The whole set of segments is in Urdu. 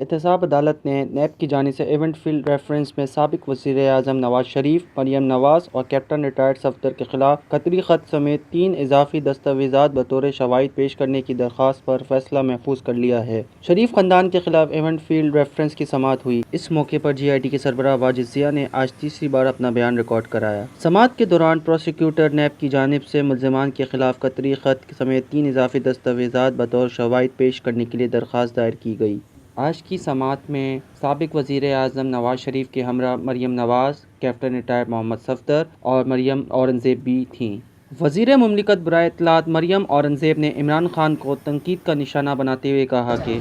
احتساب عدالت نے نیب کی جانب سے ایونٹ فیلڈ ریفرنس میں سابق وزیر اعظم نواز شریف، مریم نواز اور کیپٹن ریٹائرڈ صفدر کے خلاف قطعی خط سمیت 3 اضافی دستاویزات بطور شواہد پیش کرنے کی درخواست پر فیصلہ محفوظ کر لیا ہے۔ شریف خاندان کے خلاف ایونٹ فیلڈ ریفرنس کی سماعت ہوئی۔ اس موقع پر جی آئی ٹی کے سربراہ واجد ضیاء نے آج تیسری بار اپنا بیان ریکارڈ کرایا۔ سماعت کے دوران پروسیکیوٹر نیب کی جانب سے ملزمان کے خلاف قطعی خط سمیت 3 اضافی دستاویزات بطور شواہد پیش کرنے کے لیے درخواست دائر کی گئی۔ آج کی سماعت میں سابق وزیر اعظم نواز شریف کے ہمراہ مریم نواز، کیپٹن ریٹائرڈ محمد صفدر اور مریم اورنگزیب بھی تھیں۔ وزیر مملکت برائے اطلاعات مریم اورنگزیب نے عمران خان کو تنقید کا نشانہ بناتے ہوئے کہا کہ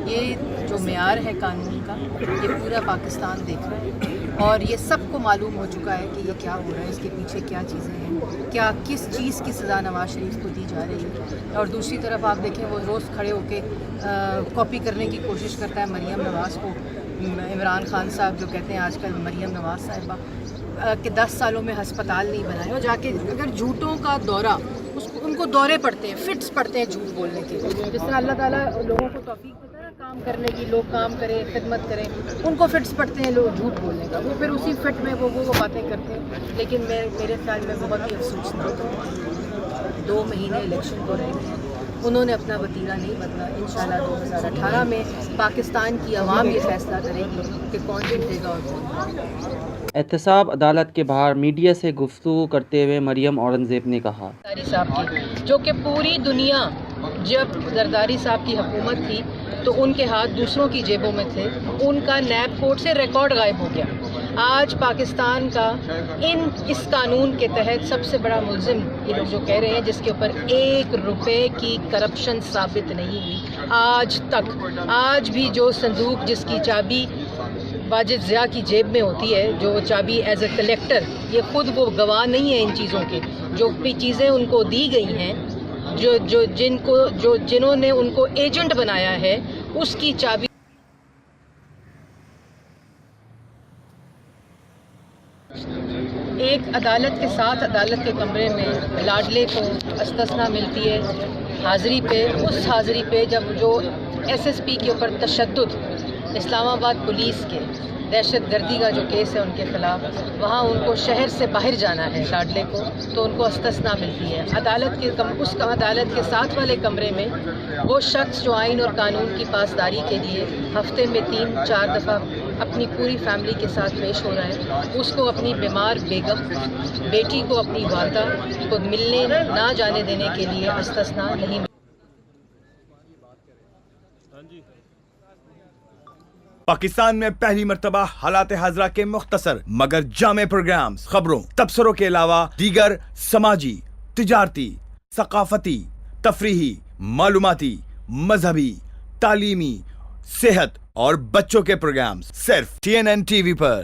یہ جو معیار ہے قانون کا، یہ پورا پاکستان دیکھ رہا ہے اور یہ سب کو معلوم ہو چکا ہے کہ یہ کیا ہو رہا ہے، اس کے پیچھے کیا چیزیں ہیں، کیا کس چیز کی سزا نواز شریف کو دی جا رہی ہے۔ اور دوسری طرف آپ دیکھیں وہ روز کھڑے ہو کے کاپی کرنے کی کوشش کرتا ہے مریم نواز کو، عمران خان صاحب جو کہتے ہیں آج کل مریم نواز صاحبہ کہ 10 سالوں میں ہسپتال نہیں بنائے، اور جا کے اگر جھوٹوں کا دورہ ان کو دورے پڑتے ہیں، فٹس پڑتے ہیں جھوٹ بولنے کے، جس طرح اللہ تعالیٰ لوگوں کو توفیق دیتا ہے نا کام کرنے کی، لوگ کام کریں، خدمت کریں، ان کو فٹس پڑتے ہیں لوگ جھوٹ بولنے کا، وہ پھر اسی فٹ میں وہ باتیں کرتے ہیں۔ لیکن میرے خیال میں بہت ہی افسوسناک ہے، 2 مہینے الیکشن کو رہ گئے، انہوں نے اپنا وتیرہ نہیں بدلا۔ انشاءاللہ 2018 میں پاکستان کی عوام یہ فیصلہ کرے گی کہ کون جیتے گا اور کون۔ احتساب عدالت کے باہر میڈیا سے گفتگو کرتے ہوئے مریم اورنگزیب نے کہا، زرداری صاحب کی، جو کہ پوری دنیا، جب زرداری صاحب کی حکومت تھی تو ان کے ہاتھ دوسروں کی جیبوں میں تھے، ان کا نیب کورٹ سے ریکارڈ غائب ہو گیا۔ آج پاکستان کا اس قانون کے تحت سب سے بڑا ملزم یہ لوگ جو کہہ رہے ہیں، جس کے اوپر 1 روپے کی کرپشن ثابت نہیں ہوئی آج تک۔ آج بھی جو صندوق جس کی چابی واجد ضیاء کی جیب میں ہوتی ہے، جو چابی ایز اے کلیکٹر، یہ خود وہ گواہ نہیں ہے ان چیزوں کے، جو بھی چیزیں ان کو دی گئی ہیں، جنہوں نے ان کو ایجنٹ بنایا ہے، اس کی چابی ایک عدالت کے ساتھ عدالت کے کمرے میں لاڈلے کو استثنا ملتی ہے حاضری پہ، اس حاضری پہ جب جو ایس ایس پی کے اوپر تشدد، اسلام آباد پولیس کے دہشت گردی کا جو کیس ہے ان کے خلاف، وہاں ان کو شہر سے باہر جانا ہے لاڈلے کو، تو ان کو استثنا ملتی ہے۔ عدالت کے ساتھ والے کمرے میں وہ شخص جو آئین اور قانون کی پاسداری کے لیے ہفتے میں 3-4 دفعہ اپنی پوری فیملی کے ساتھ پیش ہو رہا ہے، اس کو اپنی بیمار بیگم، بیٹی کو، اپنی والدہ کو ملنے نہ جانے دینے کے لیے استثنا نہیں ملتا۔ پاکستان میں پہلی مرتبہ حالات حاضرہ کے مختصر مگر جامع پروگرامز، خبروں، تبصروں کے علاوہ دیگر سماجی، تجارتی، ثقافتی، تفریحی، معلوماتی، مذہبی، تعلیمی، صحت اور بچوں کے پروگرامز صرف TNN TV پر۔